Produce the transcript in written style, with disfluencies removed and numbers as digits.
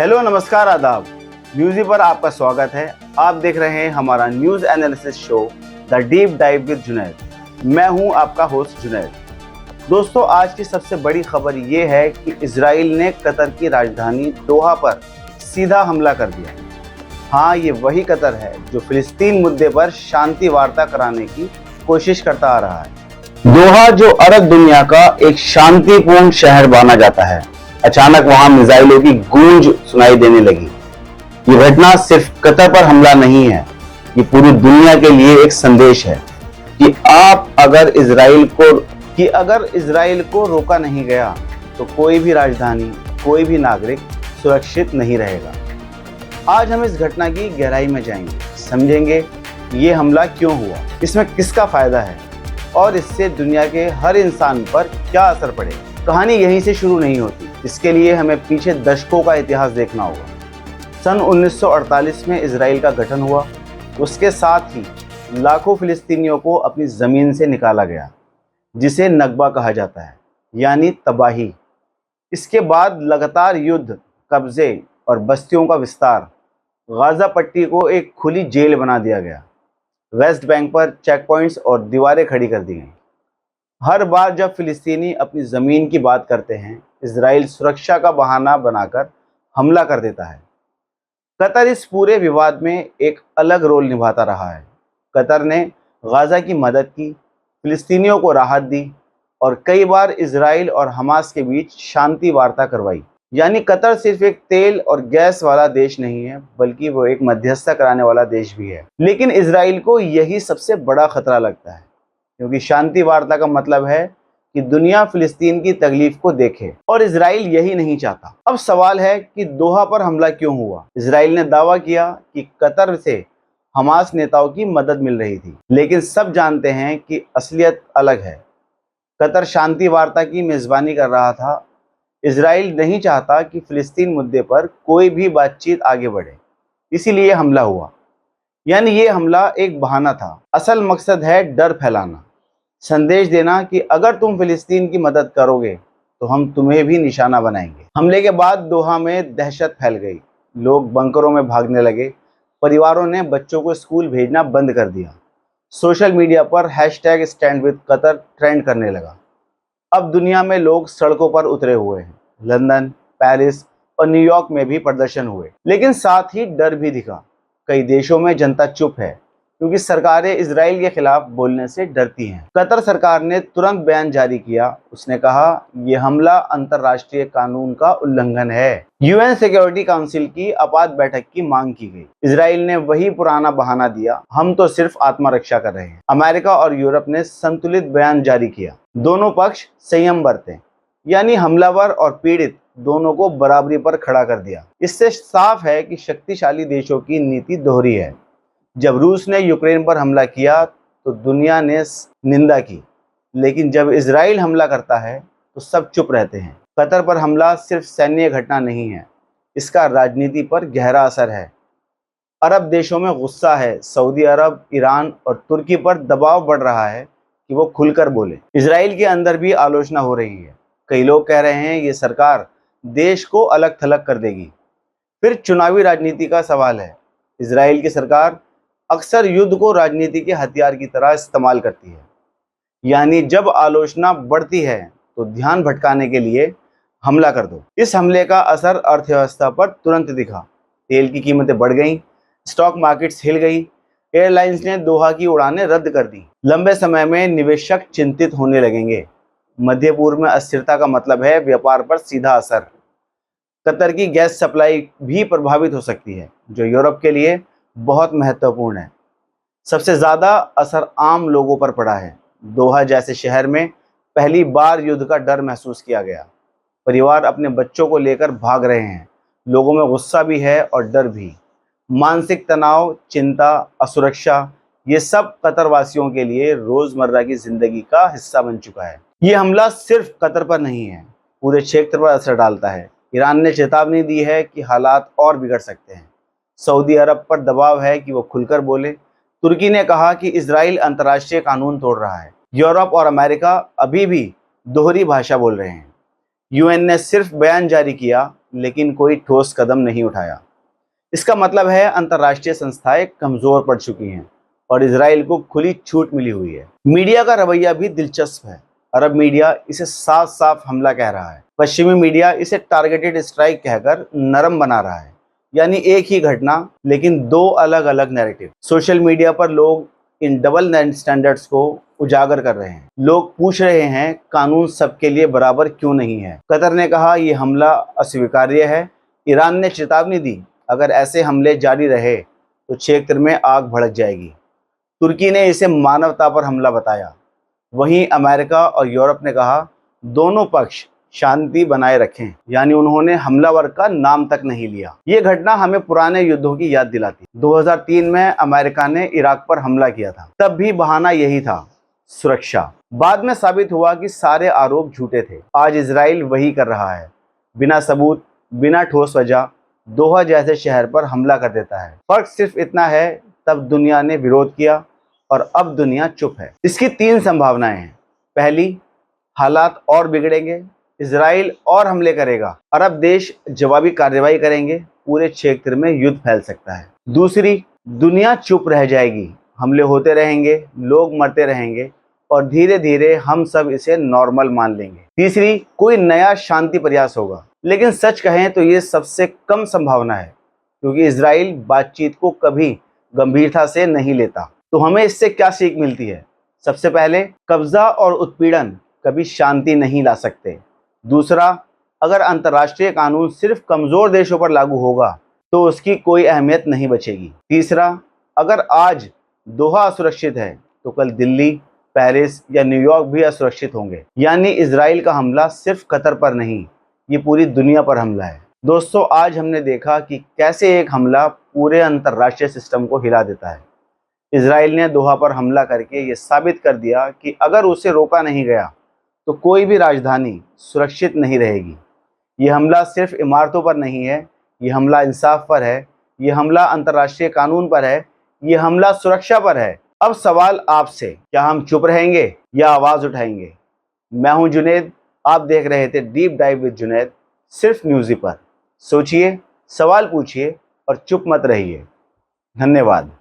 Hello, नमस्कार, आदाब। Newsy पर आपका स्वागत है। आप देख रहे हैं हमारा news analysis show the deep dive with Junaid. मैं हूं आपका होस्ट जुनैद। दोस्तों, आज की सबसे बड़ी खबर ये है कि इजराइल ने कतर की राजधानी दोहा पर सीधा हमला कर दिया। हाँ, ये वही कतर है जो फिलिस्तीन मुद्दे पर शांति वार्ता कराने की कोशिश करता आ रहा है। दोहा, जो अरब दुनिया का एक शांतिपूर्ण शहर माना जाता है, अचानक वहां मिसाइलों की गूंज सुनाई देने लगी। ये घटना सिर्फ कतर पर हमला नहीं है, ये पूरी दुनिया के लिए एक संदेश है कि अगर इजराइल को रोका नहीं गया तो कोई भी राजधानी, कोई भी नागरिक सुरक्षित नहीं रहेगा। आज हम इस घटना की गहराई में जाएंगे, समझेंगे ये हमला क्यों हुआ, इसमें किसका फायदा है और इससे दुनिया के हर इंसान पर क्या असर पड़ेगा। कहानी यहीं से शुरू नहीं होती, इसके लिए हमें पीछे दशकों का इतिहास देखना होगा। सन 1948 में इजराइल का गठन हुआ। उसके साथ ही लाखों फिलिस्तीनियों को अपनी ज़मीन से निकाला गया, जिसे नकबा कहा जाता है, यानी तबाही। इसके बाद लगातार युद्ध, कब्जे और बस्तियों का विस्तार। गाज़ा पट्टी को एक खुली जेल बना दिया गया। वेस्ट बैंक पर चेक पॉइंट्स और दीवारें खड़ी कर दी गईं। हर बार जब फिलिस्तीनी अपनी ज़मीन की बात करते हैं, इजराइल सुरक्षा का बहाना बनाकर हमला कर देता है। कतर इस पूरे विवाद में एक अलग रोल निभाता रहा है। कतर ने गाज़ा की मदद की, फिलिस्तीनियों को राहत दी और कई बार इजराइल और हमास के बीच शांति वार्ता करवाई। यानी कतर सिर्फ एक तेल और गैस वाला देश नहीं है, बल्कि वो एक मध्यस्थता कराने वाला देश भी है। लेकिन इजराइल को यही सबसे बड़ा खतरा लगता है, क्योंकि शांति वार्ता का मतलब है कि दुनिया फिलिस्तीन की तकलीफ को देखे, और इजराइल यही नहीं चाहता। अब सवाल है कि दोहा पर हमला क्यों हुआ। इजराइल ने दावा किया कि कतर से हमास नेताओं की मदद मिल रही थी, लेकिन सब जानते हैं कि असलियत अलग है। कतर शांति वार्ता की मेजबानी कर रहा था। इजराइल नहीं चाहता कि फिलिस्तीन मुद्दे पर कोई भी बातचीत आगे बढ़े, इसीलिए हमला हुआ। यानी ये हमला एक बहाना था। असल मकसद है डर फैलाना, संदेश देना कि अगर तुम फिलिस्तीन की मदद करोगे तो हम तुम्हें भी निशाना बनाएंगे। हमले के बाद दोहा में दहशत फैल गई। लोग बंकरों में भागने लगे। परिवारों ने बच्चों को स्कूल भेजना बंद कर दिया। सोशल मीडिया पर hashtag stand with Qatar trend करने लगा। अब दुनिया में लोग सड़कों पर उतरे हुए हैं। लंदन, पेरिस और न्यूयॉर्क में भी प्रदर्शन हुए, लेकिन साथ ही डर भी दिखा। कई देशों में जनता चुप है, क्योंकि सरकारें इजराइल के खिलाफ बोलने से डरती हैं। कतर सरकार ने तुरंत बयान जारी किया। उसने कहा, यह हमला अंतर्राष्ट्रीय कानून का उल्लंघन है। यूएन सिक्योरिटी काउंसिल की आपात बैठक की मांग की गई। इजराइल ने वही पुराना बहाना दिया, हम तो सिर्फ आत्मरक्षा कर रहे हैं। अमेरिका और यूरोप ने संतुलित बयान जारी किया। दोनों पक्ष संयम बरते, यानी हमलावर और पीड़ित दोनों को बराबरी पर खड़ा कर दिया। इससे साफ है कि शक्तिशाली देशों की नीति दोहरी है। जब रूस ने यूक्रेन पर हमला किया तो दुनिया ने निंदा की, लेकिन जब इजराइल हमला करता है तो सब चुप रहते हैं। कतर पर हमला सिर्फ सैन्य घटना नहीं है, इसका राजनीति पर गहरा असर है। अरब देशों में गुस्सा है। सऊदी अरब, ईरान और तुर्की पर दबाव बढ़ रहा है कि वो खुलकर बोले। इजराइल के अंदर भी आलोचना हो रही है। कई लोग कह रहे हैं ये सरकार देश को अलग थलग कर देगी। फिर चुनावी राजनीति का सवाल है। इजराइल की सरकार अक्सर युद्ध को राजनीति के हथियार की तरह इस्तेमाल करती है। यानी जब आलोचना बढ़ती है तो ध्यान भटकाने के लिए हमला कर दो। इस हमले का असर अर्थव्यवस्था पर तुरंत दिखा। तेल की कीमतें बढ़ गईं, स्टॉक मार्केट्स हिल गई, एयरलाइंस ने दोहा की उड़ानें रद्द कर दी। लंबे समय में निवेशक चिंतित होने लगेंगे। मध्य पूर्व में अस्थिरता का मतलब है व्यापार पर सीधा असर। कतर की गैस सप्लाई भी प्रभावित हो सकती है, जो यूरोप के लिए बहुत महत्वपूर्ण है। सबसे ज़्यादा असर आम लोगों पर पड़ा है। दोहा जैसे शहर में पहली बार युद्ध का डर महसूस किया गया। परिवार अपने बच्चों को लेकर भाग रहे हैं। लोगों में गुस्सा भी है और डर भी। मानसिक तनाव, चिंता, असुरक्षा, ये सब कतर वासियों के लिए रोजमर्रा की जिंदगी का हिस्सा बन चुका है। ये हमला सिर्फ कतर पर नहीं है, पूरे क्षेत्र पर असर डालता है। ईरान ने चेतावनी दी है कि हालात और बिगड़ सकते हैं। सऊदी अरब पर दबाव है कि वो खुलकर बोले। तुर्की ने कहा कि इजराइल अंतर्राष्ट्रीय कानून तोड़ रहा है। यूरोप और अमेरिका अभी भी दोहरी भाषा बोल रहे हैं। यूएन ने सिर्फ बयान जारी किया, लेकिन कोई ठोस कदम नहीं उठाया। इसका मतलब है अंतर्राष्ट्रीय संस्थाएं कमजोर पड़ चुकी हैं और इजराइल को खुली छूट मिली हुई है। मीडिया का रवैया भी दिलचस्प है। अरब मीडिया इसे साफ साफ हमला कह रहा है, पश्चिमी मीडिया इसे टारगेटेड स्ट्राइक कहकर नरम बना रहा है। यानी एक ही घटना लेकिन दो अलग अलग नैरेटिव। सोशल मीडिया पर लोग इन डबल स्टैंडर्ड्स को उजागर कर रहे हैं। लोग पूछ रहे हैं कानून सबके लिए बराबर क्यों नहीं है। कतर ने कहा यह हमला अस्वीकार्य है। ईरान ने चेतावनी दी अगर ऐसे हमले जारी रहे तो क्षेत्र में आग भड़क जाएगी। तुर्की ने इसे मानवता पर हमला बताया। वहीं अमेरिका और यूरोप ने कहा दोनों पक्ष शांति बनाए रखें, यानी उन्होंने हमलावर का नाम तक नहीं लिया। ये घटना हमें पुराने युद्धों की याद दिलाती। 2003 में अमेरिका ने इराक पर हमला किया था, तब भी बहाना यही था, सुरक्षा। बाद में साबित हुआ कि सारे आरोप झूठे थे। आज इजराइल वही कर रहा है, बिना सबूत, बिना ठोस वजह दोहा जैसे शहर पर हमला कर देता है। फर्क सिर्फ इतना है, तब दुनिया ने विरोध किया और अब दुनिया चुप है। इसकी तीन संभावनाएं हैं। पहली, हालात और बिगड़ेंगे, इजराइल और हमले करेगा, अरब देश जवाबी कार्रवाई करेंगे, पूरे क्षेत्र में युद्ध फैल सकता है। दूसरी, दुनिया चुप रह जाएगी, हमले होते रहेंगे, लोग मरते रहेंगे और धीरे धीरे हम सब इसे नॉर्मल मान लेंगे। तीसरी, कोई नया शांति प्रयास होगा, लेकिन सच कहें तो ये सबसे कम संभावना है, क्योंकि इजराइल बातचीत को कभी गंभीरता से नहीं लेता। तो हमें इससे क्या सीख मिलती है? सबसे पहले, कब्जा और उत्पीड़न कभी शांति नहीं ला सकते। दूसरा, अगर अंतर्राष्ट्रीय कानून सिर्फ कमजोर देशों पर लागू होगा तो उसकी कोई अहमियत नहीं बचेगी। तीसरा, अगर आज दोहा असुरक्षित है तो कल दिल्ली, पेरिस या न्यूयॉर्क भी असुरक्षित होंगे। यानी इजराइल का हमला सिर्फ कतर पर नहीं, ये पूरी दुनिया पर हमला है। दोस्तों, आज हमने देखा कि कैसे एक हमला पूरे अंतर्राष्ट्रीय सिस्टम को हिला देता है। इजराइल ने दोहा पर हमला करके ये साबित कर दिया कि अगर उसे रोका नहीं गया तो कोई भी राजधानी सुरक्षित नहीं रहेगी। ये हमला सिर्फ इमारतों पर नहीं है, ये हमला इंसाफ पर है, ये हमला अंतर्राष्ट्रीय कानून पर है, ये हमला सुरक्षा पर है। अब सवाल आपसे, क्या हम चुप रहेंगे या आवाज उठाएंगे? मैं हूं जुनेद, आप देख रहे थे डीप डाइव विद जुनेद, सिर्फ न्यूज़ी पर। सोचिए, सवाल पूछिए और चुप मत रहिए। धन्यवाद।